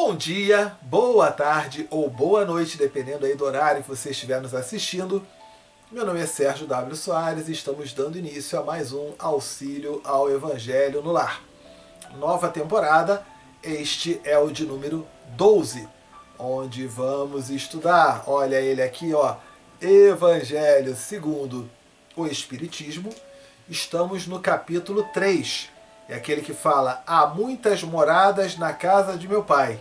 Bom dia, boa tarde ou boa noite, dependendo aí do horário que você estiver nos assistindo. Meu nome é Sérgio W. Soares e estamos dando início a mais um Auxílio ao Evangelho no Lar. Nova temporada, este é o de número 12, onde vamos estudar, olha ele aqui, ó, Evangelho segundo o Espiritismo. Estamos no capítulo 3. É aquele que fala: há muitas moradas na casa de meu pai.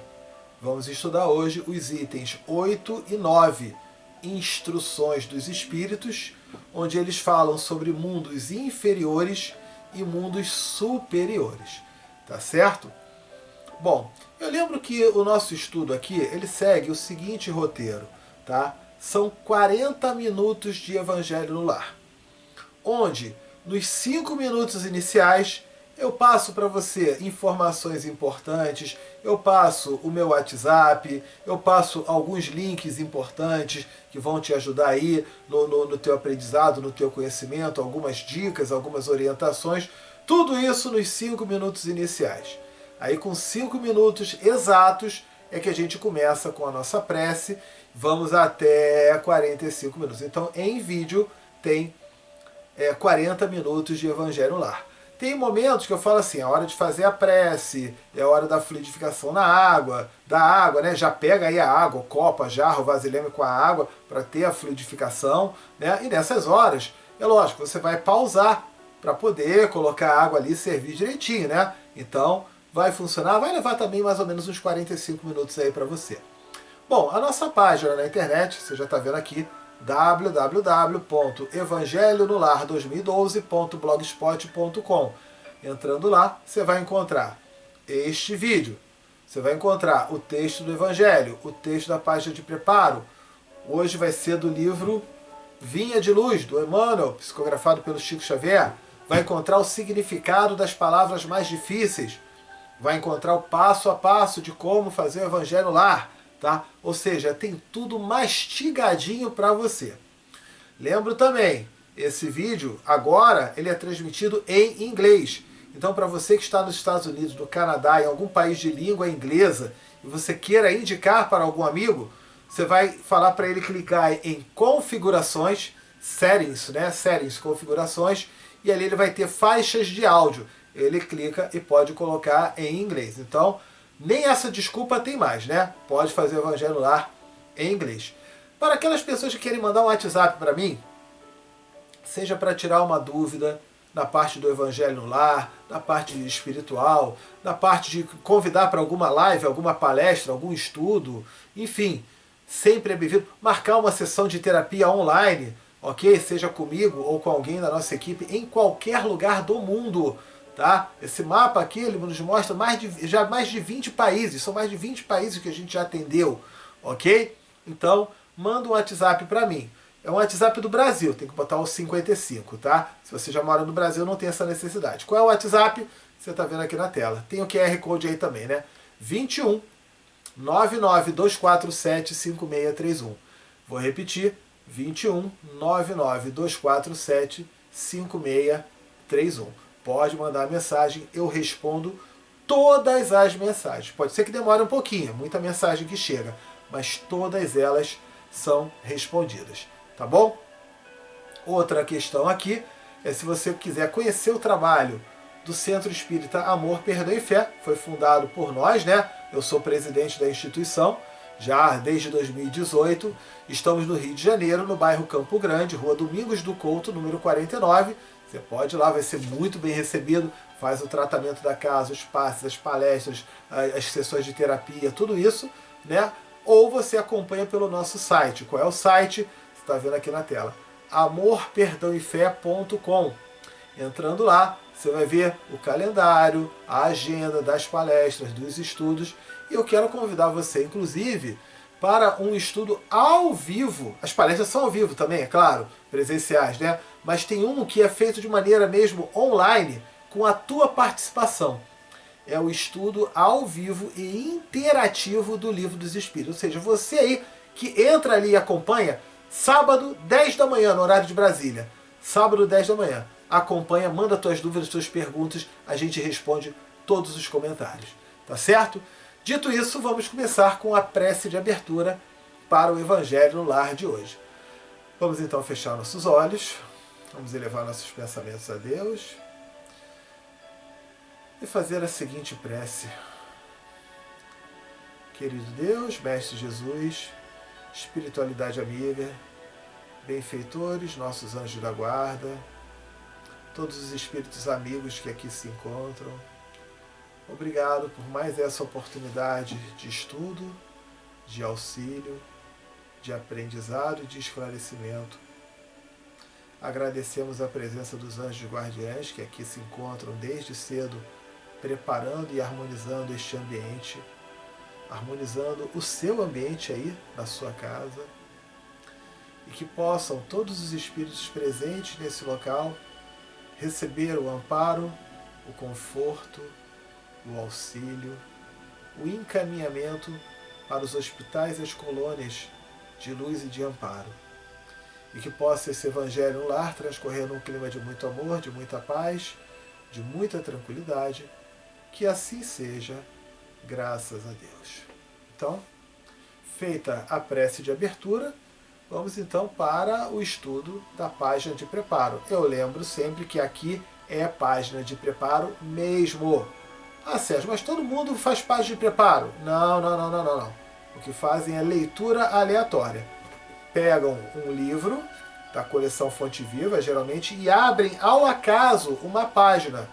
Vamos estudar hoje os itens 8 e 9, Instruções dos Espíritos, onde eles falam sobre mundos inferiores e mundos superiores. Tá certo? Bom, eu lembro que o nosso estudo aqui, ele segue o seguinte roteiro, tá? São 40 minutos de Evangelho no Lar, onde nos 5 minutos iniciais eu passo para você informações importantes, eu passo o meu WhatsApp, eu passo alguns links importantes que vão te ajudar aí no teu aprendizado, no teu conhecimento, algumas dicas, algumas orientações, tudo isso nos 5 minutos iniciais. Aí com 5 minutos exatos é que a gente começa com a nossa prece, vamos até 45 minutos. Então em vídeo tem 40 minutos de Evangelho no Lar. Tem momentos que eu falo assim, a hora de fazer a prece, é a hora da fluidificação da água, né? Já pega aí a água, o copo, a jarra, o vasilhame com a água para ter a fluidificação, né? E nessas horas, é lógico, você vai pausar para poder colocar a água ali e servir direitinho, né? Então, vai funcionar, vai levar também mais ou menos uns 45 minutos aí para você. Bom, a nossa página na internet, você já está vendo aqui, www.evangelionolar2012.blogspot.com. Entrando lá, você vai encontrar este vídeo. Você vai encontrar o texto do Evangelho, o texto da página de preparo. Hoje vai ser do livro Vinha de Luz, do Emmanuel, psicografado pelo Chico Xavier. Vai encontrar o significado das palavras mais difíceis. Vai encontrar o passo a passo de como fazer o Evangelho no Lar. Tá? Ou seja, tem tudo mastigadinho para você. Lembro também, esse vídeo agora ele é transmitido em inglês. Então para você que está nos Estados Unidos, no Canadá, em algum país de língua inglesa, e você queira indicar para algum amigo, você vai falar para ele clicar em configurações, settings, né? Settings, configurações, e ali ele vai ter faixas de áudio. Ele clica e pode colocar em inglês. Então, nem essa desculpa tem mais, né? Pode fazer o Evangelho no Lar em inglês. Para aquelas pessoas que querem mandar um WhatsApp para mim, seja para tirar uma dúvida na parte do Evangelho no Lar, na parte espiritual, na parte de convidar para alguma live, alguma palestra, algum estudo, enfim, sempre é bem-vindo. Marcar uma sessão de terapia online, ok? Seja comigo ou com alguém da nossa equipe, em qualquer lugar do mundo. Tá? Esse mapa aqui ele nos mostra mais de 20 países, são mais de 20 países que a gente já atendeu, ok? Então, manda um WhatsApp para mim. É um WhatsApp do Brasil, tem que botar o 55, tá? Se você já mora no Brasil, não tem essa necessidade. Qual é o WhatsApp? Você está vendo aqui na tela. Tem o QR Code aí também, né? 21 99247 5631. Vou repetir, 21 99247 5631. Pode mandar mensagem, eu respondo todas as mensagens. Pode ser que demore um pouquinho, muita mensagem que chega, mas todas elas são respondidas, tá bom? Outra questão aqui é se você quiser conhecer o trabalho do Centro Espírita Amor, Perdão e Fé. Foi fundado por nós, né? Eu sou presidente da instituição, já desde 2018. Estamos no Rio de Janeiro, no bairro Campo Grande, Rua Domingos do Couto, número 49. Você pode ir lá, vai ser muito bem recebido, faz o tratamento da casa, os passes, as palestras, as sessões de terapia, tudo isso, né? Ou você acompanha pelo nosso site. Qual é o site? Você está vendo aqui na tela. amorperdãoefé.com. Entrando lá, você vai ver o calendário, a agenda das palestras, dos estudos. E eu quero convidar você, inclusive, para um estudo ao vivo. As palestras são ao vivo também, é claro, presenciais, né? Mas tem um que é feito de maneira mesmo online, com a tua participação. É o estudo ao vivo e interativo do Livro dos Espíritos. Ou seja, você aí que entra ali e acompanha, sábado, 10 da manhã, no horário de Brasília. Sábado, 10 da manhã. Acompanha, manda tuas dúvidas, tuas perguntas, a gente responde todos os comentários. Tá certo? Dito isso, vamos começar com a prece de abertura para o Evangelho no Lar de hoje. Vamos então fechar nossos olhos, vamos elevar nossos pensamentos a Deus e fazer a seguinte prece. Querido Deus, Mestre Jesus, espiritualidade amiga, benfeitores, nossos anjos da guarda, todos os espíritos amigos que aqui se encontram, obrigado por mais essa oportunidade de estudo, de auxílio, de aprendizado e de esclarecimento. Agradecemos a presença dos anjos guardiães que aqui se encontram desde cedo, preparando e harmonizando este ambiente, harmonizando o seu ambiente aí na sua casa, e que possam todos os espíritos presentes nesse local receber o amparo, o conforto, o auxílio, o encaminhamento para os hospitais e as colônias de luz e de amparo. E que possa esse Evangelho no lar transcorrer num clima de muito amor, de muita paz, de muita tranquilidade. Que assim seja, graças a Deus. Então, feita a prece de abertura, vamos então para o estudo da página de preparo. Eu lembro sempre que aqui é página de preparo mesmo. Ah, Sérgio, mas todo mundo faz página de preparo? Não. O que fazem é leitura aleatória. Pegam um livro da coleção Fonte Viva, geralmente, e abrem ao acaso uma página.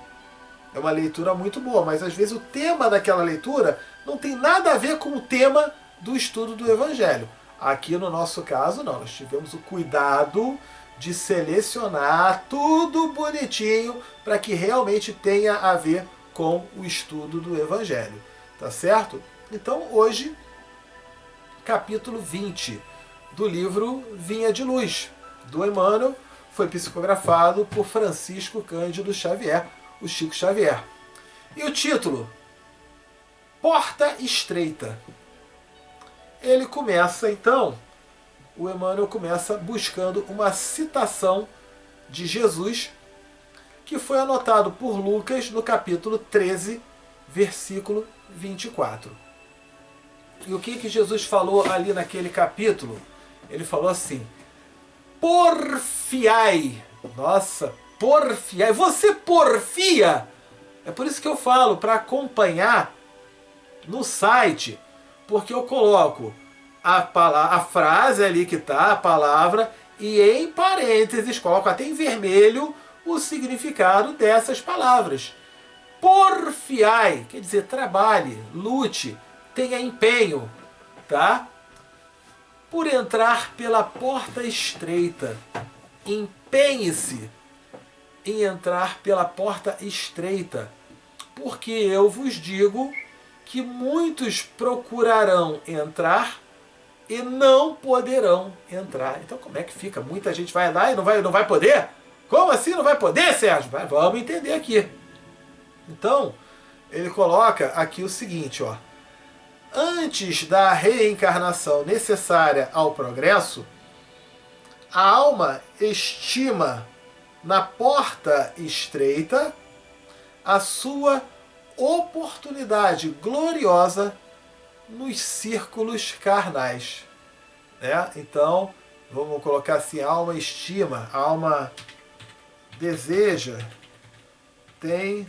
É uma leitura muito boa, mas às vezes o tema daquela leitura não tem nada a ver com o tema do estudo do Evangelho. Aqui no nosso caso, não. Nós tivemos o cuidado de selecionar tudo bonitinho para que realmente tenha a ver com o estudo do Evangelho. Tá certo? Então, hoje, capítulo 20 do livro Vinha de Luz, do Emmanuel, foi psicografado por Francisco Cândido Xavier, o Chico Xavier. E o título? Porta Estreita. Ele começa, então, o Emmanuel começa buscando uma citação de Jesus, que foi anotado por Lucas no capítulo 13, versículo 24. E o que Jesus falou ali naquele capítulo? Ele falou assim: porfiai. Nossa, porfiai. Você porfia? É por isso que eu falo, para acompanhar no site, porque eu coloco a frase ali que está, a palavra, e em parênteses, coloco até em vermelho o significado dessas palavras. Porfiai, quer dizer, trabalhe, lute, tenha empenho, tá? Por entrar pela porta estreita. Empenhe-se em entrar pela porta estreita, porque eu vos digo que muitos procurarão entrar e não poderão entrar. Então como é que fica? Muita gente vai lá e não vai poder? Como assim não vai poder, Sérgio? Vamos entender aqui. Então, ele coloca aqui o seguinte, ó. Antes da reencarnação necessária ao progresso, a alma estima na porta estreita a sua oportunidade gloriosa nos círculos carnais. Né? Então, vamos colocar assim, a alma estima, a alma deseja, tem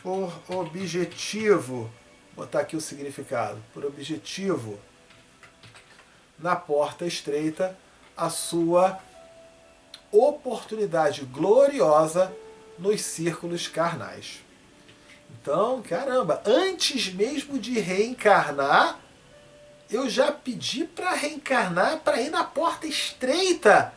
por objetivo, vou botar aqui o significado, por objetivo, na porta estreita, a sua oportunidade gloriosa nos círculos carnais. Então, caramba, antes mesmo de reencarnar, eu já pedi para reencarnar para ir na porta estreita.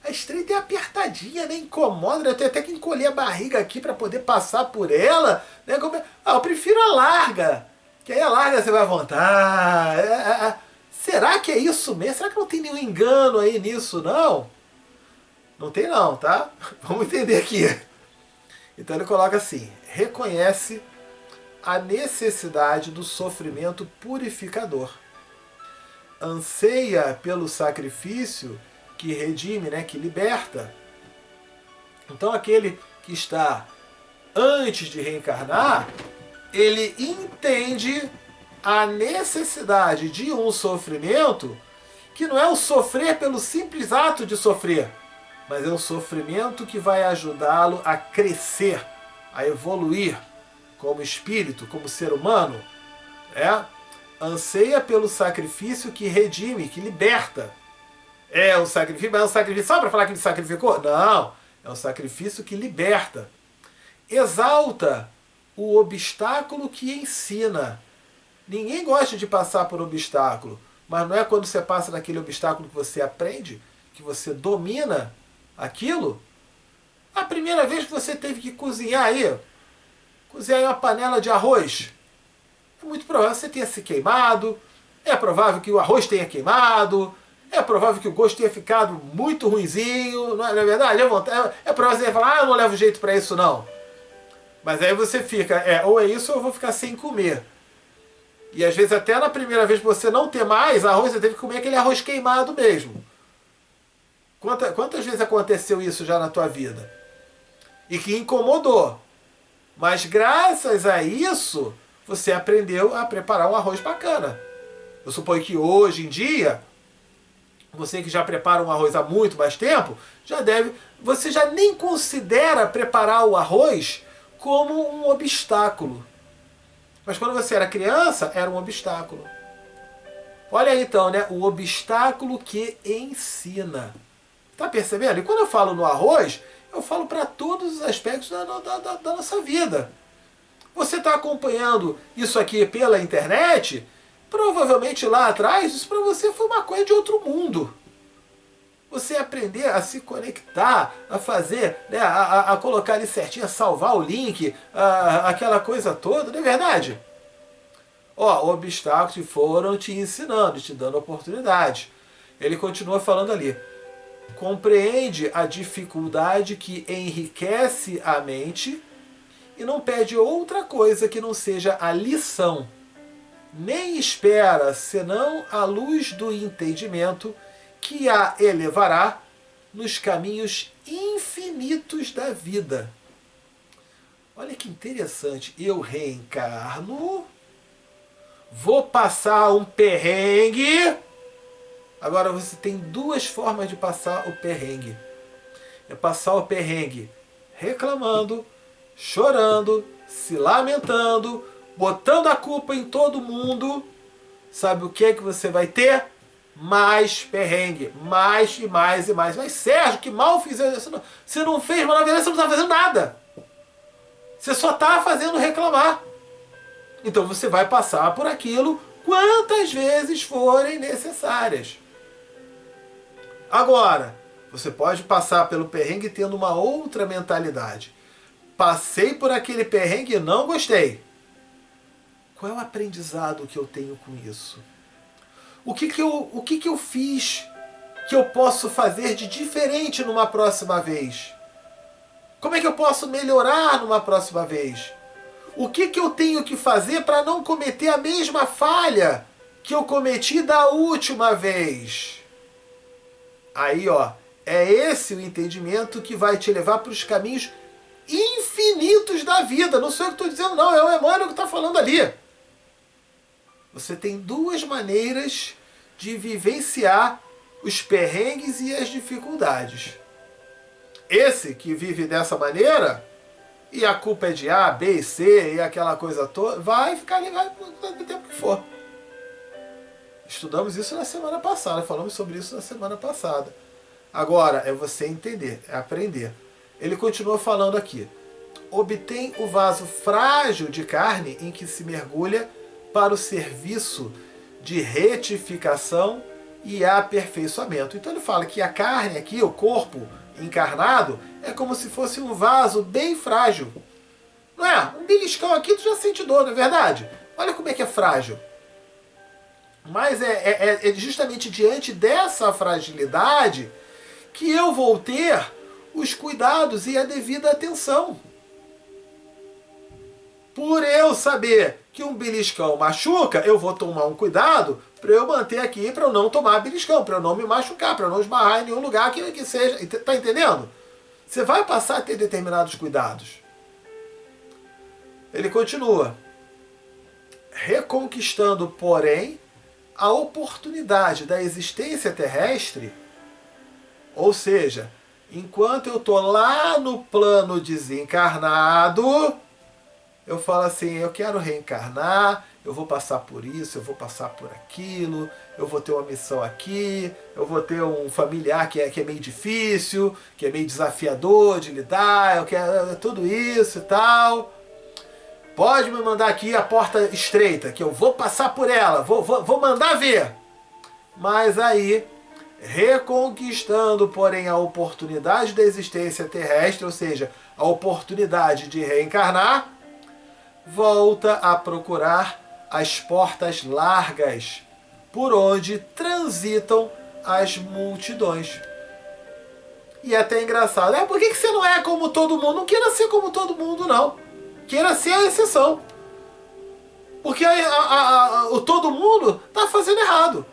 A estreita é apertadinha, né? Incomoda, né? Eu tenho até que encolher a barriga aqui para poder passar por ela. Né? Eu prefiro a larga, que aí a larga você vai à vontade. Será que é isso mesmo? Será que não tem nenhum engano aí nisso, não? Não tem não, tá? Vamos entender aqui. Então ele coloca assim: reconhece a necessidade do sofrimento purificador. Anseia pelo sacrifício que redime, né, que liberta. Então aquele que está antes de reencarnar, ele entende a necessidade de um sofrimento que não é o sofrer pelo simples ato de sofrer, mas é um sofrimento que vai ajudá-lo a crescer, a evoluir como espírito, como ser humano. Anseia pelo sacrifício que redime, que liberta. É um sacrifício, mas é um sacrifício só para falar que ele sacrificou? Não, é um sacrifício que liberta. Exalta o obstáculo que ensina. Ninguém gosta de passar por obstáculo, mas não é quando você passa naquele obstáculo que você aprende, que você domina aquilo. A primeira vez que você teve que cozinhar uma panela de arroz, é muito provável que você tenha se queimado, é provável que o arroz tenha queimado, é provável que o gosto tenha ficado muito ruinzinho, não é verdade? É provável que você falar, eu não levo jeito para isso não. Mas aí você fica, ou é isso ou eu vou ficar sem comer. E às vezes até na primeira vez que você não ter mais arroz, você teve que comer aquele arroz queimado mesmo. Quantas vezes aconteceu isso já na tua vida? E que incomodou. Mas graças a isso, você aprendeu a preparar um arroz bacana. Eu suponho que hoje em dia, você que já prepara um arroz há muito mais tempo, você já nem considera preparar o arroz como um obstáculo. Mas quando você era criança, era um obstáculo. Olha aí então, né? O obstáculo que ensina. Tá percebendo? E quando eu falo no arroz, eu falo para todos os aspectos da nossa vida. Você está acompanhando isso aqui pela internet? Provavelmente lá atrás, isso para você foi uma coisa de outro mundo. Você aprender a se conectar, a fazer, né, a colocar ali certinho, a salvar o link, aquela coisa toda, não é verdade? Obstáculos foram te ensinando, te dando oportunidade. Ele continua falando ali. Compreende a dificuldade que enriquece a mente e não pede outra coisa que não seja a lição. Nem espera senão a luz do entendimento que a elevará nos caminhos infinitos da vida. Olha que interessante. Eu reencarno, vou passar um perrengue. Agora você tem duas formas de passar o perrengue. É passar o perrengue reclamando, chorando, se lamentando, botando a culpa em todo mundo. Sabe o que é que você vai ter? Mais perrengue, mais e mais e mais. Mas Sérgio, que mal fiz isso? Você não fez, mas na verdade você não está fazendo nada. Você só está fazendo reclamar. Então você vai passar por aquilo quantas vezes forem necessárias. Agora, você pode passar pelo perrengue tendo uma outra mentalidade. Passei por aquele perrengue e não gostei. Qual é o aprendizado que eu tenho com isso? O que eu fiz que eu posso fazer de diferente numa próxima vez? Como é que eu posso melhorar numa próxima vez? O que eu tenho que fazer para não cometer a mesma falha que eu cometi da última vez? Aí, é esse o entendimento que vai te levar para os caminhos infinitos da vida. Não sou eu que estou dizendo, não. É o Emmanuel que está falando ali. Você tem duas maneiras de vivenciar os perrengues e as dificuldades. Esse que vive dessa maneira, e a culpa é de A, B e C, e aquela coisa toda, vai ficar ali, vai do tempo que for. Estudamos isso na semana passada, falamos sobre isso na semana passada. Agora, é você entender, é aprender. Ele continua falando aqui. Obtém o vaso frágil de carne em que se mergulha para o serviço de retificação e aperfeiçoamento. Então ele fala que a carne aqui, o corpo encarnado, é como se fosse um vaso bem frágil. Não é? Um beliscão aqui tu já sente dor, não é verdade? Olha como é que é frágil. Mas é justamente diante dessa fragilidade que eu vou ter os cuidados e a devida atenção. Por eu saber que um beliscão machuca, eu vou tomar um cuidado para eu manter aqui, para eu não tomar beliscão, para eu não me machucar, para eu não esbarrar em nenhum lugar que seja. Tá entendendo? Você vai passar a ter determinados cuidados. Ele continua. reconquistando, porém, a oportunidade da existência terrestre, ou seja, enquanto eu estou lá no plano desencarnado, eu falo assim, eu quero reencarnar, eu vou passar por isso, eu vou passar por aquilo, eu vou ter uma missão aqui, eu vou ter um familiar que é meio difícil, que é meio desafiador de lidar, eu quero tudo isso e tal. Pode me mandar aqui a porta estreita, que eu vou passar por ela, vou mandar ver. Mas aí, reconquistando, porém, a oportunidade da existência terrestre, ou seja, a oportunidade de reencarnar, volta a procurar as portas largas por onde transitam as multidões. E é até engraçado. Por que você não é como todo mundo? Não queira ser como todo mundo, não. Queira ser a exceção. Porque o todo mundo está fazendo errado.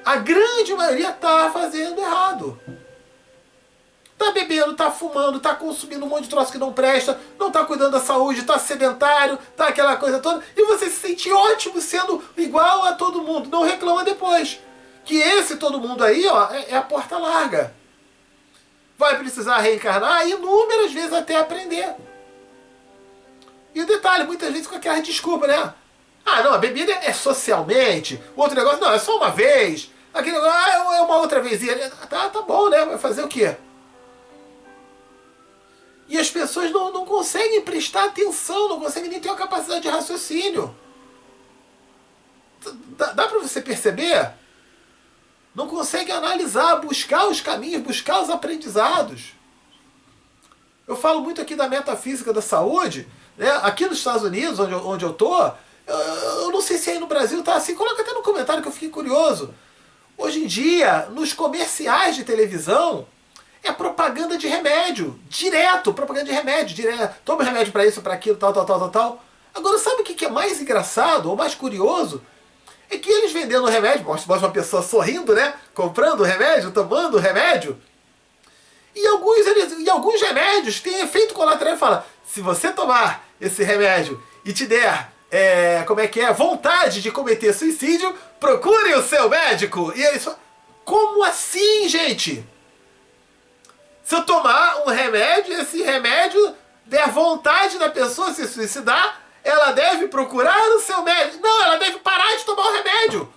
A grande maioria está fazendo errado. Tá bebendo, tá fumando, tá consumindo um monte de troço que não presta, não tá cuidando da saúde, tá sedentário, tá aquela coisa toda, e você se sente ótimo sendo igual a todo mundo. Não reclama depois. Que esse todo mundo aí, ó, é a porta larga. Vai precisar reencarnar inúmeras vezes até aprender. E o detalhe, muitas vezes com aquela desculpa, né? Ah, não, a bebida é socialmente, outro negócio, não, é só uma vez. Aquele negócio, é uma outra vezinha. Tá bom, né? Vai fazer o quê? E as pessoas não conseguem prestar atenção, não conseguem nem ter uma capacidade de raciocínio. Dá para você perceber? Não consegue analisar, buscar os caminhos, buscar os aprendizados. Eu falo muito aqui da metafísica da saúde, né? Aqui nos Estados Unidos, onde eu estou, eu não sei se aí no Brasil tá assim, coloca até no comentário que eu fiquei curioso. Hoje em dia, nos comerciais de televisão, é propaganda de remédio, direto, propaganda de remédio, direto. Toma remédio para isso, para aquilo, tal. Agora, sabe o que é mais engraçado, ou mais curioso? É que eles vendendo remédio, mostra uma pessoa sorrindo, né? Comprando o remédio, tomando o remédio. E alguns remédios têm efeito colateral e fala, se você tomar esse remédio e te der, vontade de cometer suicídio, procure o seu médico. E aí, como assim, gente? Se eu tomar um remédio, esse remédio der vontade da pessoa se suicidar, ela deve procurar o seu médico. Não, ela deve parar de tomar o remédio.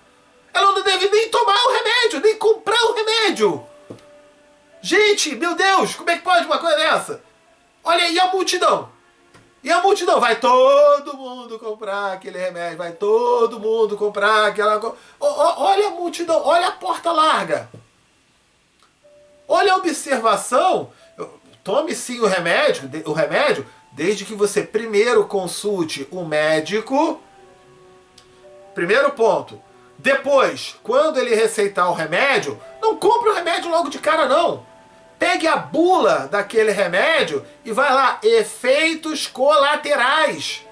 Ela não deve nem tomar o remédio, nem comprar o remédio. Gente, meu Deus, como é que pode uma coisa dessa? Olha aí a multidão. E a multidão, vai todo mundo comprar aquele remédio, vai todo mundo comprar aquela... Olha a multidão, olha a porta larga. Olha a observação, tome sim o remédio, desde que você primeiro consulte o médico. Primeiro ponto. Depois, quando ele receitar o remédio, não compre o remédio logo de cara não. Pegue a bula daquele remédio e vai lá, efeitos colaterais.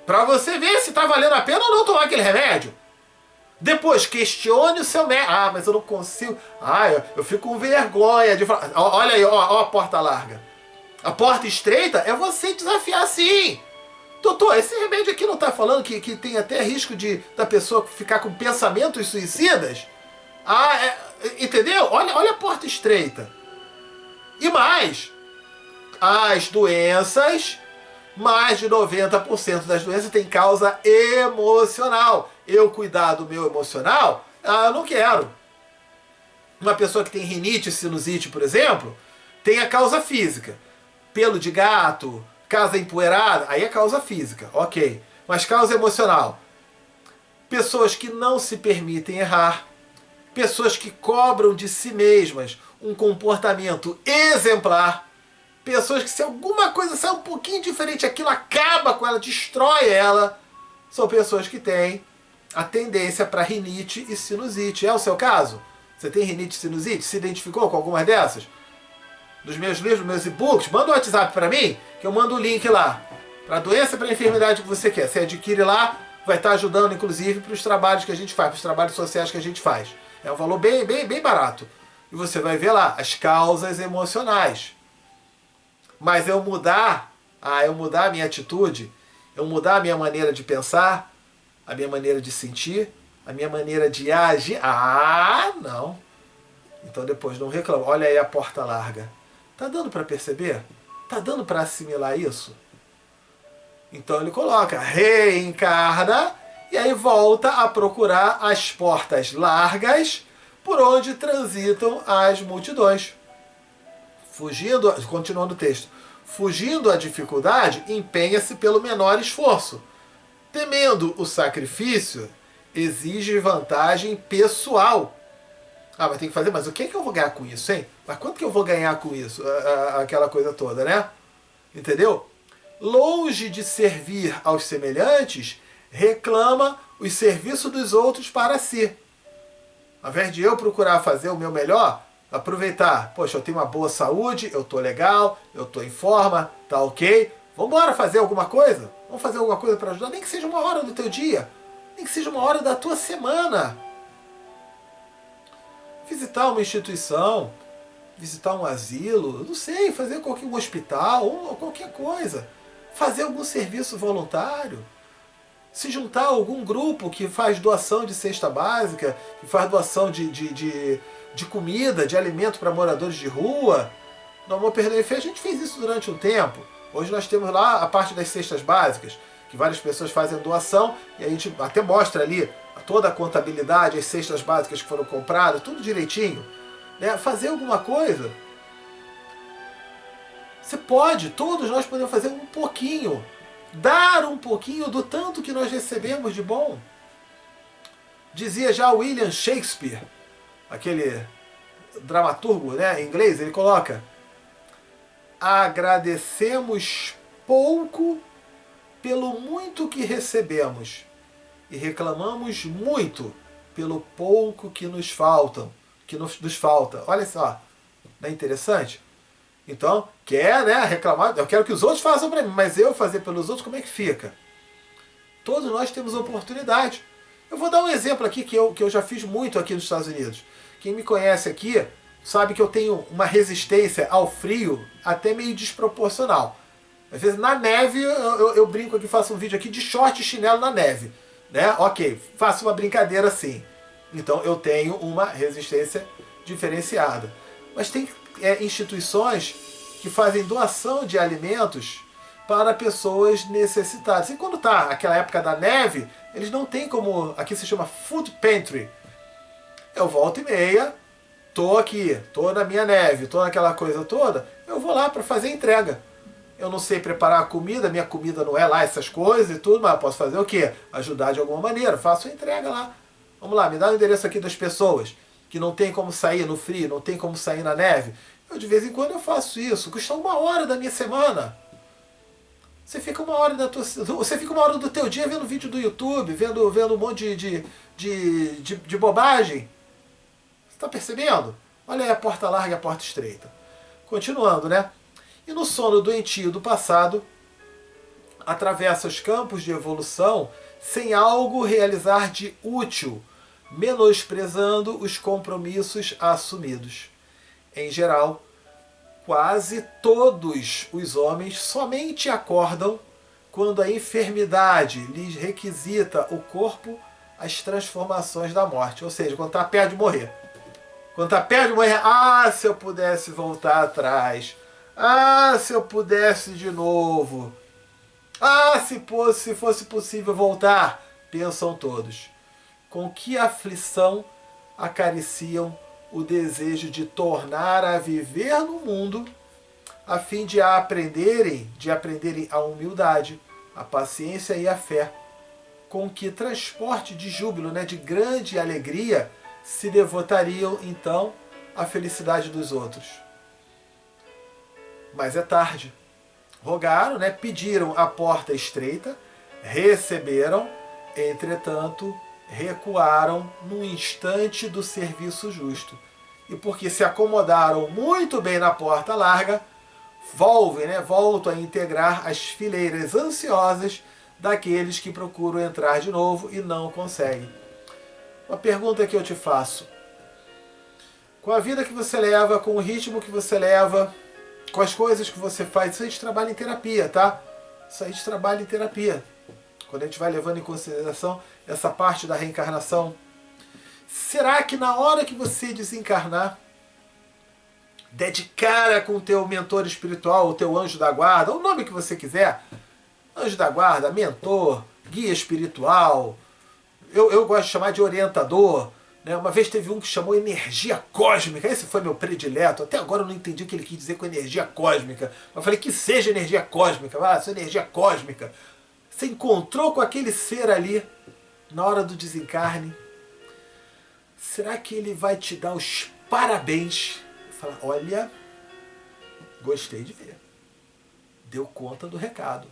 Para você ver se está valendo a pena ou não tomar aquele remédio. Depois, questione o seu médico. Ah, mas eu não consigo. Ah, eu fico com vergonha de falar. Olha aí, ó a porta larga. A porta estreita é você desafiar sim. Doutor, esse remédio aqui não está falando que tem até risco da pessoa ficar com pensamentos suicidas? Entendeu? Olha a porta estreita. E mais, as doenças, mais de 90% das doenças têm causa emocional. Eu cuidar do meu emocional, eu não quero. Uma pessoa que tem rinite, sinusite, por exemplo, tem a causa física. Pelo de gato, casa empoeirada, aí é causa física, ok. Mas causa emocional. Pessoas que não se permitem errar. Pessoas que cobram de si mesmas um comportamento exemplar. Pessoas que se alguma coisa sai um pouquinho diferente, aquilo acaba com ela, destrói ela. São pessoas que têm a tendência para rinite e sinusite. É o seu caso? Você tem rinite e sinusite? Se identificou com algumas dessas? Dos meus livros, dos meus e-books? Manda um WhatsApp para mim, que eu mando o link lá. Para a doença, para a enfermidade que você quer. Você adquire lá, vai estar ajudando, inclusive, para os trabalhos que a gente faz, para os trabalhos sociais que a gente faz. É um valor bem barato. E você vai ver lá as causas emocionais. Mas eu mudar a minha atitude Eu mudar a minha maneira de pensar, a minha maneira de sentir, a minha maneira de agir. Ah, não. Então depois não reclama. Olha aí a porta larga. Tá dando para perceber? Tá dando para assimilar isso? Então ele coloca, reencarna, e aí volta a procurar as portas largas por onde transitam as multidões. Fugindo, continuando o texto, fugindo à dificuldade, empenha-se pelo menor esforço. Temendo o sacrifício, exige vantagem pessoal. Ah, mas tem que fazer, mas o que é que eu vou ganhar com isso, hein? Mas quanto que eu vou ganhar com isso? Aquela coisa toda, né? Entendeu? Longe de servir aos semelhantes, reclama os serviços dos outros para si. Ao invés de eu procurar fazer o meu melhor, aproveitar, poxa, eu tenho uma boa saúde, eu tô legal, eu tô em forma, tá ok, vamos embora fazer alguma coisa? Vamos fazer alguma coisa para ajudar? Nem que seja uma hora do teu dia, nem que seja uma hora da tua semana. Visitar uma instituição, visitar um asilo, não sei, fazer um hospital, ou qualquer coisa. Fazer algum serviço voluntário. Se juntar a algum grupo que faz doação de cesta básica, que faz doação de comida, de alimento para moradores de rua. No Amor, Perdão e Fé a gente fez isso durante um tempo. Hoje nós temos lá a parte das cestas básicas, que várias pessoas fazem doação, e a gente até mostra ali toda a contabilidade, as cestas básicas que foram compradas, tudo direitinho. Né? Fazer alguma coisa. Você pode, todos nós podemos fazer um pouquinho. Dar um pouquinho do tanto que nós recebemos de bom. Dizia já William Shakespeare, aquele dramaturgo, né, em inglês, ele coloca: agradecemos pouco pelo muito que recebemos e reclamamos muito pelo pouco que nos falta. Olha só, não é interessante? Então, quer, né, reclamar, eu quero que os outros façam para mim, mas eu fazer pelos outros, como é que fica? Todos nós temos oportunidade. Eu vou dar um exemplo aqui que eu já fiz muito aqui nos Estados Unidos. Quem me conhece aqui sabe que eu tenho uma resistência ao frio até meio desproporcional. Às vezes na neve, eu brinco aqui, faço um vídeo aqui de short e chinelo na neve. Né? Ok, faço uma brincadeira assim. Então eu tenho uma resistência diferenciada. Mas tem instituições que fazem doação de alimentos para pessoas necessitadas. E quando está aquela época da neve, eles não têm como, aqui se chama food pantry. Eu volto e meia, tô aqui, tô na minha neve, tô naquela coisa toda, eu vou lá para fazer entrega. Eu não sei preparar a comida, minha comida não é lá essas coisas e tudo, mas eu posso fazer o quê? Ajudar de alguma maneira, faço a entrega lá. Vamos lá, me dá o endereço aqui das pessoas que não tem como sair no frio, não tem como sair na neve. Eu de vez em quando eu faço isso, custa uma hora da minha semana. Você fica uma hora do teu dia vendo vídeo do YouTube, vendo um monte de bobagem. Você está percebendo? Olha aí a porta larga e a porta estreita. Continuando, né? E no sono doentio do passado, atravessa os campos de evolução sem algo realizar de útil, menosprezando os compromissos assumidos. Em geral, quase todos os homens somente acordam quando a enfermidade lhes requisita o corpo as transformações da morte. Ou seja, quando está perto de morrer. Quando está perto de morrer, se eu pudesse voltar atrás. Se eu pudesse de novo. Se fosse possível voltar. Pensam todos. Com que aflição acariciam o desejo de tornar a viver no mundo, a fim de aprenderem a humildade, a paciência e a fé, com que transporte de júbilo, né, de grande alegria, se devotariam então à felicidade dos outros. Mas é tarde. Rogaram, né, pediram a porta estreita, receberam, entretanto, recuaram no instante do serviço justo. E porque se acomodaram muito bem na porta larga, voltam a integrar as fileiras ansiosas daqueles que procuram entrar de novo e não conseguem. Uma pergunta que eu te faço. Com a vida que você leva, com o ritmo que você leva, com as coisas que você faz, isso a gente trabalha em terapia, tá? Isso a gente trabalha em terapia. Quando a gente vai levando em consideração essa parte da reencarnação. Será que na hora que você desencarnar, der de cara com o teu mentor espiritual, o teu anjo da guarda, o nome que você quiser, anjo da guarda, mentor, guia espiritual, eu gosto de chamar de orientador, né? Uma vez teve um que chamou energia cósmica, esse foi meu predileto, até agora eu não entendi o que ele quis dizer com energia cósmica, mas eu falei que seja energia cósmica, sua energia cósmica. Você encontrou com aquele ser ali, na hora do desencarne, será que ele vai te dar os parabéns? Falar, olha, gostei de ver. Deu conta do recado.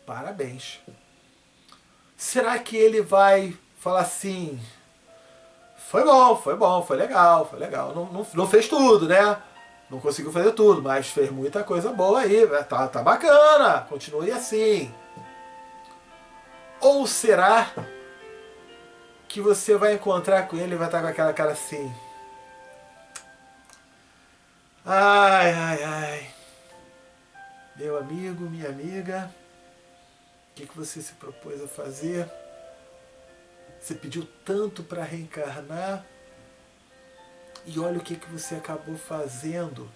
Parabéns. Será que ele vai falar assim, foi bom, foi legal. Não fez tudo, né? Não conseguiu fazer tudo, mas fez muita coisa boa aí. Tá bacana, continue assim. Ou será que você vai encontrar com ele e vai estar com aquela cara assim, ai, meu amigo, minha amiga, o que você se propôs a fazer? Você pediu tanto para reencarnar e olha o que você acabou fazendo.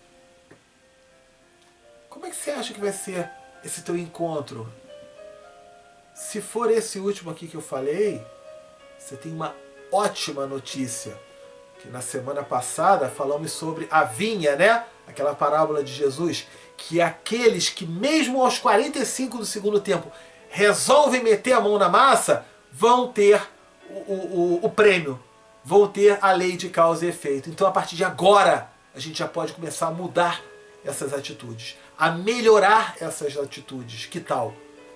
Como é que você acha que vai ser esse teu encontro? Se for esse último aqui que eu falei, você tem uma ótima notícia. Que na semana passada falamos sobre a vinha, né? Aquela parábola de Jesus, que aqueles que mesmo aos 45 do segundo tempo resolvem meter a mão na massa, vão ter o prêmio, vão ter a lei de causa e efeito. Então a partir de agora a gente já pode começar a mudar essas atitudes, a melhorar essas atitudes. Que tal?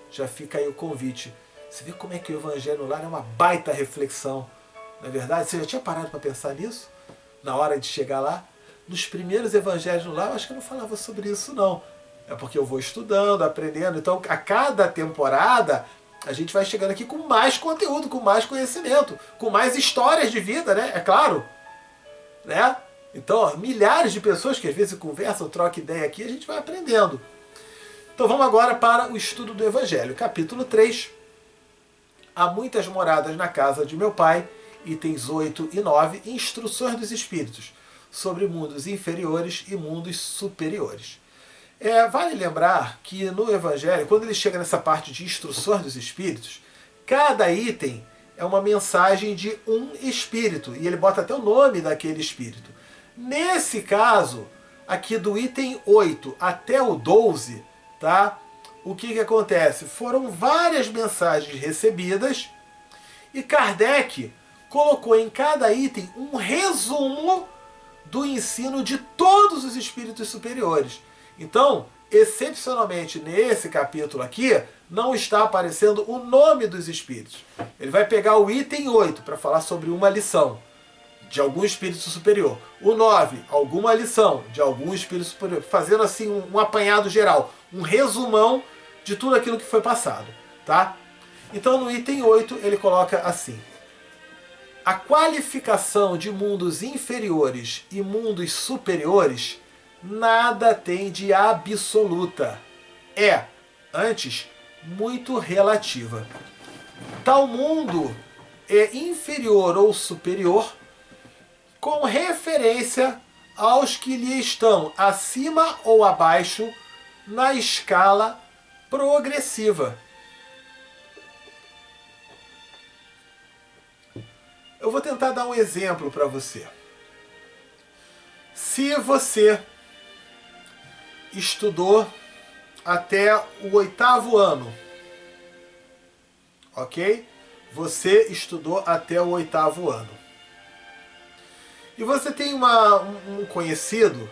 Já fica aí o convite. Você vê como é que o Evangelho no Lar é uma baita reflexão. Não é verdade? Você já tinha parado para pensar nisso? Na hora de chegar lá? Nos primeiros evangelhos no lar, eu acho que eu não falava sobre isso, não. É porque eu vou estudando, aprendendo. Então, a cada temporada, a gente vai chegando aqui com mais conteúdo, com mais conhecimento, com mais histórias de vida, né? É claro. Né? Então, ó, milhares de pessoas que às vezes conversam, trocam ideia aqui, a gente vai aprendendo. Então, vamos agora para o estudo do Evangelho. Capítulo 3. Há muitas moradas na casa de meu Pai, itens 8 e 9, instruções dos Espíritos, sobre mundos inferiores e mundos superiores. Vale lembrar que no Evangelho, quando ele chega nessa parte de instruções dos Espíritos, cada item é uma mensagem de um Espírito, e ele bota até o nome daquele Espírito. Nesse caso, aqui do item 8 até o 12, tá? O que acontece? Foram várias mensagens recebidas, e Kardec colocou em cada item um resumo do ensino de todos os espíritos superiores. Então, excepcionalmente nesse capítulo aqui, não está aparecendo o nome dos espíritos. Ele vai pegar o item 8 para falar sobre uma lição de algum espírito superior. O 9, alguma lição de algum espírito superior. Fazendo assim um apanhado geral, um resumão de tudo aquilo que foi passado. Tá? Então no item 8 ele coloca assim: a qualificação de mundos inferiores e mundos superiores nada tem de absoluta. É, antes, muito relativa. Tal mundo é inferior ou superior com referência aos que lhe estão acima ou abaixo na escala progressiva. Eu vou tentar dar um exemplo para você. Se você estudou até o 8º ano, ok? Você estudou até o 8º ano. E você tem um conhecido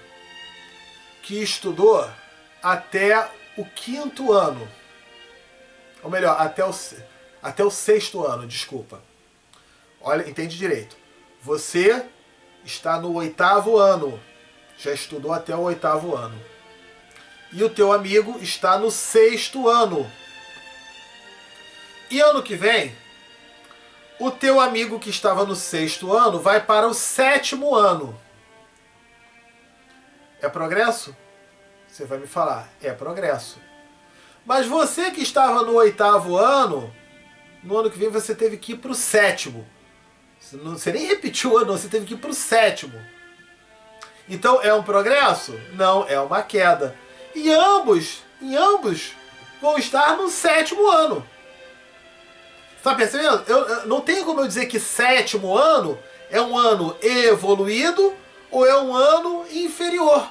que estudou até o 5º ano. Ou melhor, até o 6º ano, desculpa. Olha, entende direito. Você está no 8º ano. Já estudou até o 8º ano. E o teu amigo está no 6º ano. E ano que vem, o teu amigo que estava no 6º ano vai para o 7º ano. É progresso? Você vai me falar, é progresso. Mas você que estava no 8º ano, no ano que vem você teve que ir para o 7º. Você nem repetiu o ano, você teve que ir para o 7º. Então é um progresso? Não, é uma queda. E ambos vão estar no 7º ano. Está percebendo? Não tem como eu dizer que 7º ano é um ano evoluído ou é um ano inferior.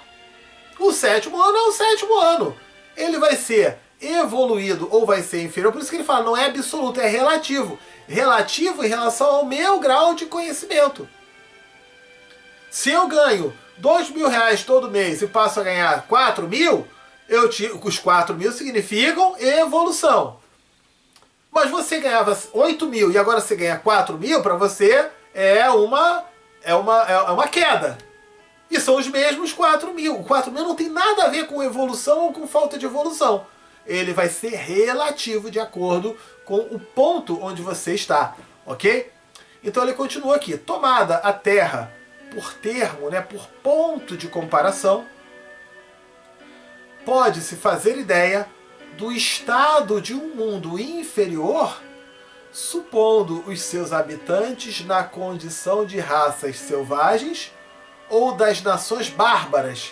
O 7º ano é o 7º ano. Ele vai ser evoluído ou vai ser inferior. Por isso que ele fala, não é absoluto, é relativo. Relativo em relação ao meu grau de conhecimento. Se eu ganho R$2.000 todo mês e passo a ganhar 4.000, os 4.000 significam evolução. Mas você ganhava 8.000 e agora você ganha 4.000, para você é uma queda. E são os mesmos 4.000. O 4.000 não tem nada a ver com evolução ou com falta de evolução. Ele vai ser relativo de acordo com o ponto onde você está, ok? Então ele continua aqui. Tomada a Terra por termo, né, por ponto de comparação, pode-se fazer ideia do estado de um mundo inferior, supondo os seus habitantes na condição de raças selvagens ou das nações bárbaras,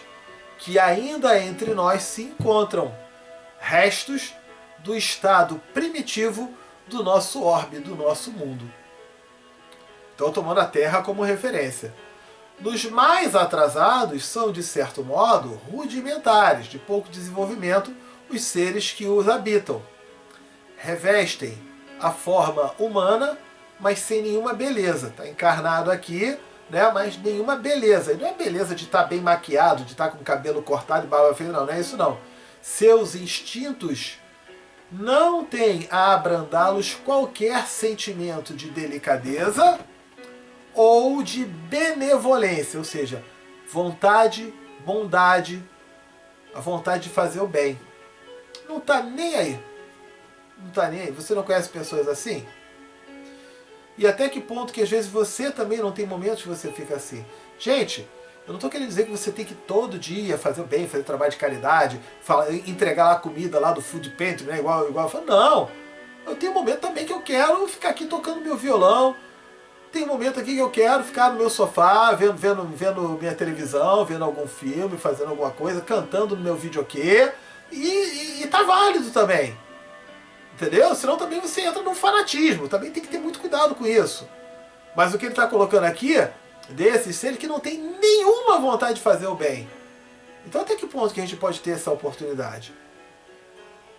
que ainda entre nós se encontram, restos do estado primitivo do nosso orbe, do nosso mundo. Então, tomando a Terra como referência. Dos mais atrasados são, de certo modo, rudimentares, de pouco desenvolvimento, os seres que os habitam. Revestem a forma humana, mas sem nenhuma beleza. Está encarnado aqui, né, mas nenhuma beleza. E não é beleza de estar bem maquiado, de estar com o cabelo cortado e barba feita, não é isso não. Seus instintos não têm a abrandá-los qualquer sentimento de delicadeza ou de benevolência, ou seja, vontade, bondade, a vontade de fazer o bem. Não está nem aí. Não está nem aí. Você não conhece pessoas assim? E até que ponto que às vezes você também não tem momentos que você fica assim? Gente, eu não estou querendo dizer que você tem que todo dia fazer o bem, fazer trabalho de caridade, entregar lá a comida lá do food pantry, né? Igual eu falo, não. Eu tenho um momento também que eu quero ficar aqui tocando meu violão. Tem um momento aqui que eu quero ficar no meu sofá, vendo minha televisão, vendo algum filme, fazendo alguma coisa, cantando no meu videokê. E tá válido também. Entendeu? Senão também você entra num fanatismo. Também tem que ter muito cuidado com isso. Mas o que ele está colocando aqui, desses seres que não tem nenhuma vontade de fazer o bem. Então até que ponto que a gente pode ter essa oportunidade?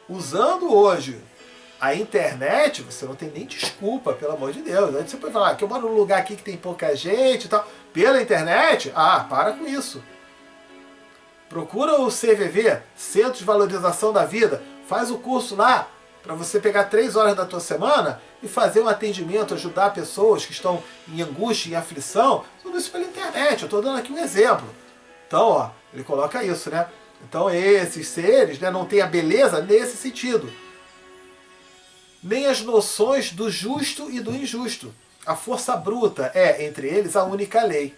Usando hoje a internet, você não tem nem desculpa, pelo amor de Deus. Antes você pode falar que eu moro num lugar aqui que tem pouca gente e tal. Pela internet, para com isso. Procura o CVV, Centro de Valorização da Vida. Faz o curso lá, para você pegar 3 horas da tua semana e fazer um atendimento, ajudar pessoas que estão em angústia, em aflição. Tudo isso pela internet. Eu estou dando aqui um exemplo. Então, ó, ele coloca isso, né? Então esses seres, né, não têm a beleza nesse sentido. Nem as noções do justo e do injusto. A força bruta é, entre eles, a única lei.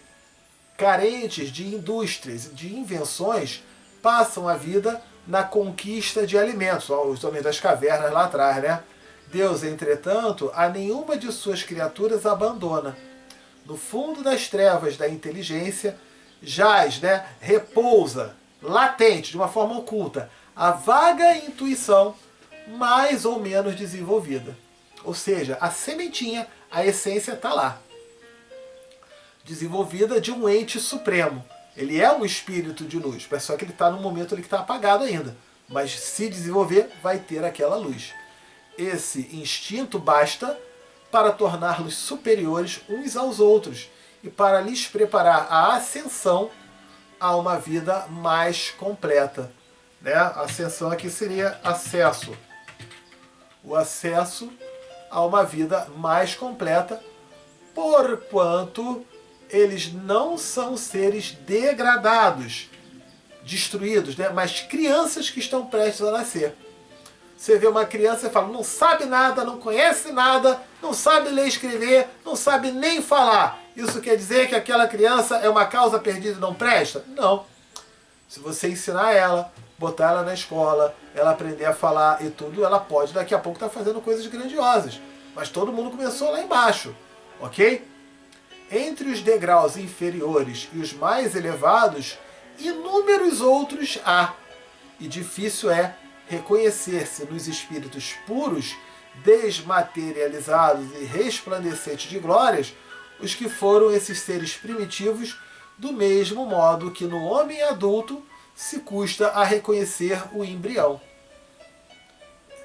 Carentes de indústrias e de invenções, passam a vida na conquista de alimentos. Ó, os homens das cavernas lá atrás, né? Deus, entretanto, a nenhuma de suas criaturas abandona. No fundo das trevas da inteligência, jaz, né, repousa, latente, de uma forma oculta, a vaga intuição mais ou menos desenvolvida. Ou seja, a sementinha, a essência está lá. Desenvolvida de um ente supremo. Ele é um espírito de luz, mas só que ele está num momento ali que está apagado ainda. Mas se desenvolver, vai ter aquela luz. Esse instinto basta para torná-los superiores uns aos outros e para lhes preparar a ascensão a uma vida mais completa. Né? A ascensão aqui seria acesso. O acesso a uma vida mais completa, porquanto eles não são seres degradados, destruídos, né? Mas crianças que estão prestes a nascer. Você vê uma criança e fala, não sabe nada, não conhece nada, não sabe ler e escrever, não sabe nem falar. Isso quer dizer que aquela criança é uma causa perdida e não presta? Não. Se você ensinar ela botar ela na escola, ela aprender a falar e tudo, ela pode daqui a pouco estar fazendo coisas grandiosas. Mas todo mundo começou lá embaixo, ok? Entre os degraus inferiores e os mais elevados, inúmeros outros há, e difícil é reconhecer-se nos espíritos puros, desmaterializados e resplandecentes de glórias, os que foram esses seres primitivos, do mesmo modo que no homem adulto se custa a reconhecer o embrião.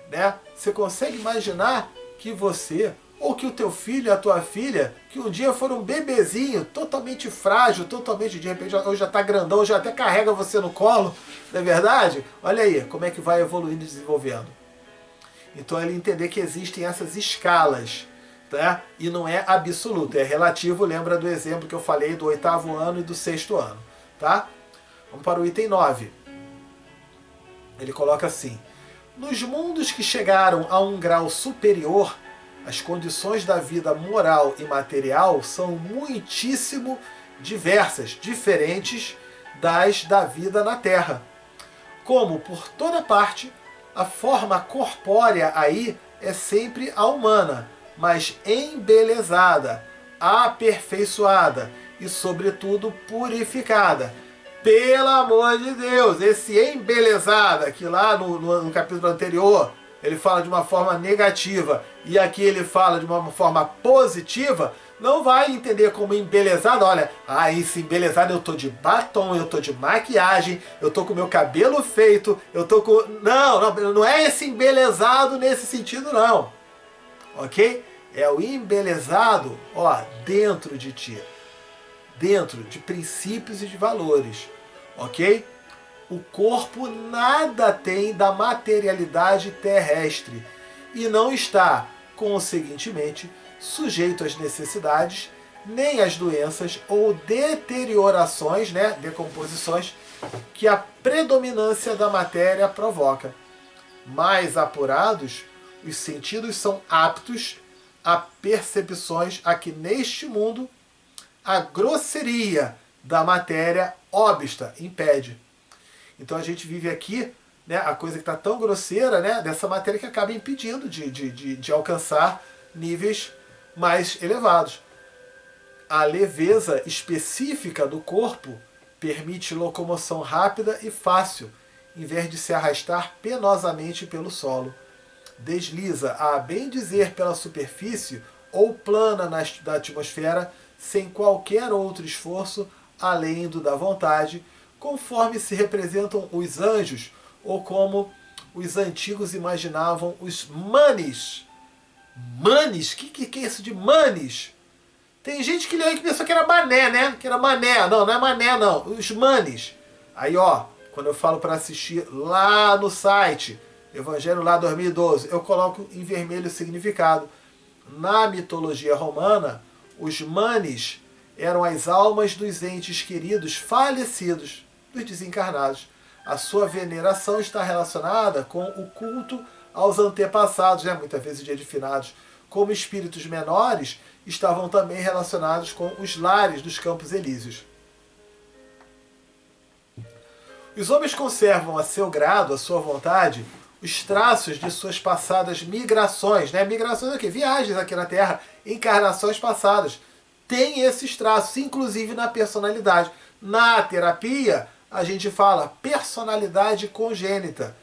Né? Você consegue imaginar que você, ou que o teu filho, a tua filha, que um dia foram um bebezinho, totalmente frágil, totalmente, de repente, hoje já está grandão, já até carrega você no colo, não é verdade? Olha aí, como é que vai evoluindo e desenvolvendo. Então ele entender que existem essas escalas, tá? E não é absoluto, é relativo, lembra do exemplo que eu falei do 8º ano e do 6º ano, tá? Vamos para o item 9. Ele coloca assim: nos mundos que chegaram a um grau superior, as condições da vida moral e material são muitíssimo diversas, diferentes das da vida na Terra. Como, por toda parte, a forma corpórea aí é sempre a humana, mas embelezada, aperfeiçoada e, sobretudo, purificada. Pelo amor de Deus, esse embelezada, que lá no capítulo anterior ele fala de uma forma negativa e aqui ele fala de uma forma positiva, não vai entender como embelezado. Olha, esse embelezado, eu tô de batom, eu tô de maquiagem, eu tô com meu cabelo feito, eu tô com... Não é esse embelezado nesse sentido, não. Ok? É o embelezado, ó, dentro de ti. Dentro de princípios e de valores. Ok? O corpo nada tem da materialidade terrestre e não está, conseguintemente, sujeito às necessidades, nem às doenças ou deteriorações, né, decomposições, que a predominância da matéria provoca. Mais apurados, os sentidos são aptos a percepções a que neste mundo a grosseria da matéria obsta, impede. Então a gente vive aqui, né, a coisa que está tão grosseira, né, dessa matéria que acaba impedindo de alcançar níveis mais elevados. A leveza específica do corpo permite locomoção rápida e fácil, em vez de se arrastar penosamente pelo solo. Desliza, a bem dizer, pela superfície ou plana da atmosfera, sem qualquer outro esforço além do da vontade, conforme se representam os anjos, ou como os antigos imaginavam os manes. Manes? Que é isso de manes? Tem gente que leu aí que pensou que era mané, né? Que era mané. Não é mané, não. Os manes. Aí, ó, quando eu falo para assistir lá no site, Evangelho lá 2012, eu coloco em vermelho o significado. Na mitologia romana, os manes eram as almas dos entes queridos falecidos, dos desencarnados. A sua veneração está relacionada com o culto aos antepassados, né? Muitas vezes dia de finados. Como espíritos menores, estavam também relacionados com os lares dos campos elíseos. Os homens conservam a seu grado, a sua vontade, os traços de suas passadas migrações, né? Migrações aqui, viagens aqui na Terra, encarnações passadas. Tem esses traços, inclusive na personalidade. Na terapia, a gente fala personalidade congênita.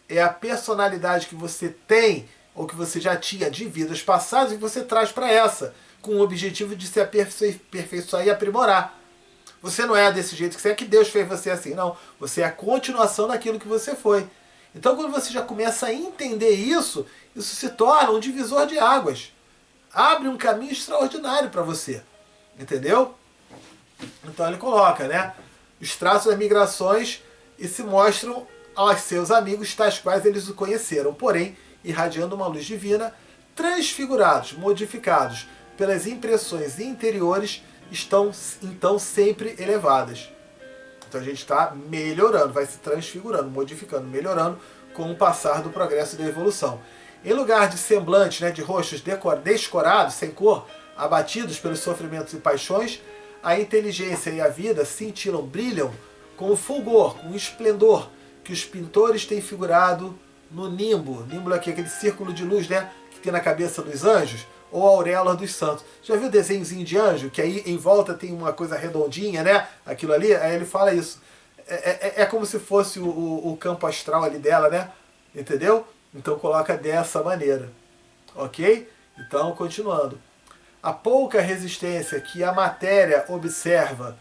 É a personalidade que você tem, ou que você já tinha de vidas passadas, e que você traz para essa, com o objetivo de se aperfeiçoar e aprimorar. Você não é desse jeito que você é, que Deus fez você assim, não. Você é a continuação daquilo que você foi. Então, quando você já começa a entender isso, isso se torna um divisor de águas. Abre um caminho extraordinário para você. Entendeu? Então ele coloca, né? Os traços das migrações e se mostram aos seus amigos, tais quais eles o conheceram, porém, irradiando uma luz divina, transfigurados, modificados pelas impressões interiores, estão então sempre elevadas. Então a gente está melhorando, vai se transfigurando, modificando, melhorando com o passar do progresso e da evolução. Em lugar de semblantes, né, de rostos descorados, sem cor, abatidos pelos sofrimentos e paixões, a inteligência e a vida cintilam, brilham com fulgor, com esplendor, que os pintores têm figurado no nimbo. Nimbo é aquele círculo de luz, né, que tem na cabeça dos anjos, ou a auréola dos santos. Já viu o desenhozinho de anjo? Que aí em volta tem uma coisa redondinha, né? Aquilo ali, aí ele fala isso. É como se fosse o campo astral ali dela, né? Entendeu? Então coloca dessa maneira. Ok? Então, continuando. A pouca resistência que a matéria observa,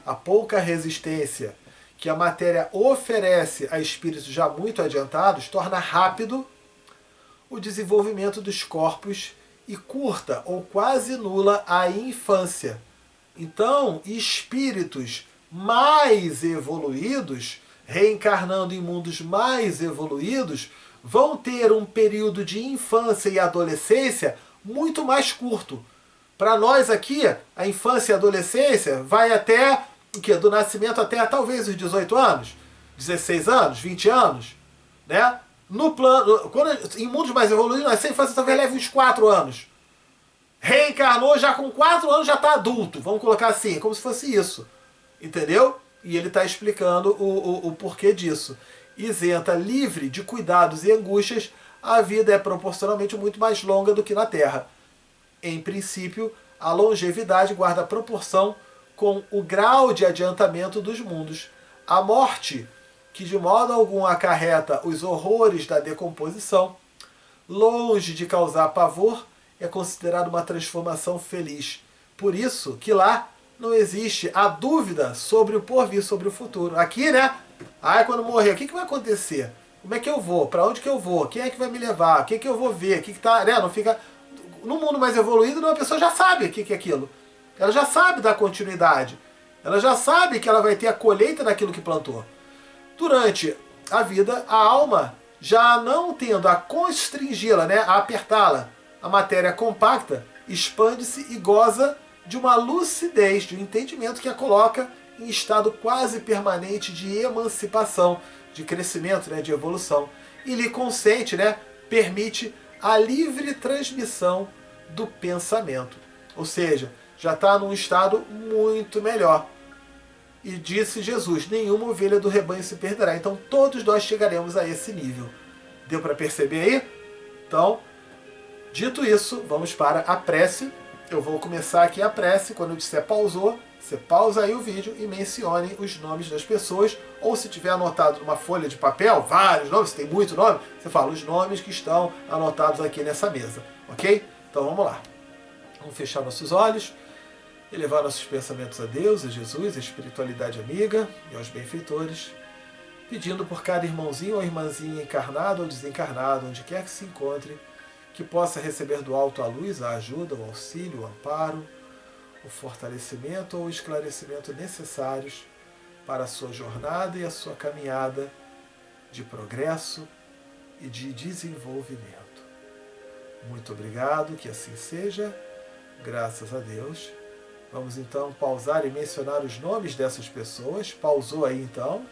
a pouca resistência que a matéria oferece a espíritos já muito adiantados, torna rápido o desenvolvimento dos corpos e curta ou quase nula a infância. Então, espíritos mais evoluídos, reencarnando em mundos mais evoluídos, vão ter um período de infância e adolescência muito mais curto. Para nós aqui, a infância e a adolescência vai até o quê? Do nascimento até talvez os 18 anos, 16 anos, 20 anos, né? No plano, em mundos mais evoluídos, nascer infância talvez leve uns 4 anos. Reencarnou já com 4 anos, já está adulto. Vamos colocar assim, como se fosse isso. Entendeu? E ele está explicando o porquê disso. Isenta, livre de cuidados e angústias, a vida é proporcionalmente muito mais longa do que na Terra. Em princípio, a longevidade guarda proporção com o grau de adiantamento dos mundos. A morte, que de modo algum acarreta os horrores da decomposição, longe de causar pavor, é considerada uma transformação feliz. Por isso que lá não existe a dúvida sobre o porvir, sobre o futuro. Aqui, né? Quando morrer, o que vai acontecer? Como é que eu vou? Para onde que eu vou? Quem é que vai me levar? O que eu vou ver? O que tá, né? Não fica... No mundo mais evoluído, a pessoa já sabe o que é aquilo. Ela já sabe da continuidade. Ela já sabe que ela vai ter a colheita daquilo que plantou. Durante a vida, a alma, já não tendo a constringi-la, né, a apertá-la, a matéria compacta, expande-se e goza de uma lucidez, de um entendimento que a coloca em estado quase permanente de emancipação, de crescimento, né, de evolução. E lhe consente, né, permite a livre transmissão do pensamento. Ou seja, já está num estado muito melhor. E disse Jesus, nenhuma ovelha do rebanho se perderá. Então todos nós chegaremos a esse nível. Deu para perceber aí? Então, dito isso, vamos para a prece. Eu vou começar aqui a prece. Quando eu disser pausou, você pausa aí o vídeo e mencione os nomes das pessoas. Ou se tiver anotado numa folha de papel, vários nomes, se tem muito nome, você fala os nomes que estão anotados aqui nessa mesa. Ok? Então vamos lá. Vamos fechar nossos olhos. Elevar nossos pensamentos a Deus, a Jesus, a espiritualidade amiga e aos benfeitores, pedindo por cada irmãozinho ou irmãzinha encarnado ou desencarnado, onde quer que se encontre, que possa receber do alto a luz, a ajuda, o auxílio, o amparo, o fortalecimento ou o esclarecimento necessários para a sua jornada e a sua caminhada de progresso e de desenvolvimento. Muito obrigado, que assim seja, graças a Deus. Vamos então pausar e mencionar os nomes dessas pessoas. Pausou aí então.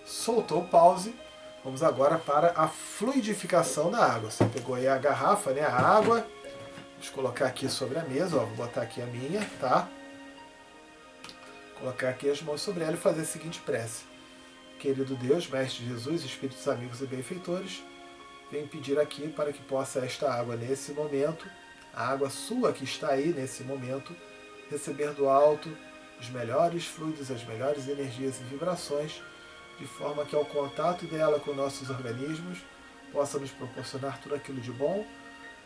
Soltou o pause. Vamos agora para a fluidificação da água. Você pegou aí a garrafa, né, a água. Vamos colocar aqui sobre a mesa, ó, vou botar aqui a minha, tá? Colocar aqui as mãos sobre ela e fazer a seguinte prece. Querido Deus, Mestre Jesus, Espíritos amigos e benfeitores, venho pedir aqui para que possa esta água nesse momento, a água sua que está aí nesse momento, receber do alto os melhores fluidos, as melhores energias e vibrações, de forma que ao contato dela com nossos organismos possa nos proporcionar tudo aquilo de bom,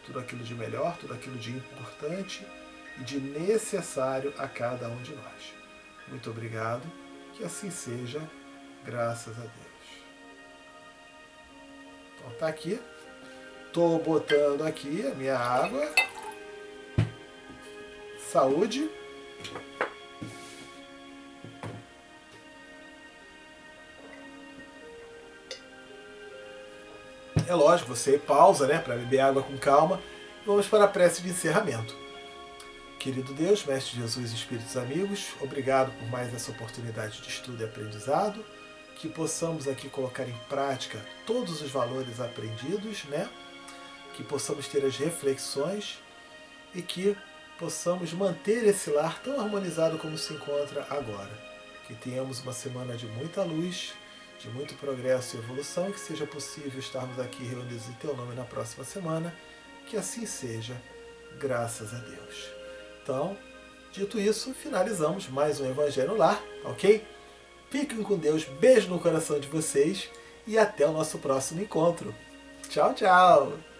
tudo aquilo de melhor, tudo aquilo de importante e de necessário a cada um de nós. Muito obrigado, que assim seja, graças a Deus. Então tá aqui, tô botando aqui a minha água, saúde. É lógico, você pausa, né, para beber água com calma. Vamos para a prece de encerramento. Querido Deus, Mestre Jesus e Espíritos amigos, obrigado por mais essa oportunidade de estudo e aprendizado, que possamos aqui colocar em prática todos os valores aprendidos, né? Que possamos ter as reflexões e que possamos manter esse lar tão harmonizado como se encontra agora. Que tenhamos uma semana de muita luz, de muito progresso e evolução, e que seja possível estarmos aqui reunidos em Teu nome na próxima semana. Que assim seja, graças a Deus. Então, dito isso, finalizamos mais um Evangelho no Lar, ok? Fiquem com Deus, beijo no coração de vocês e até o nosso próximo encontro. Tchau, tchau!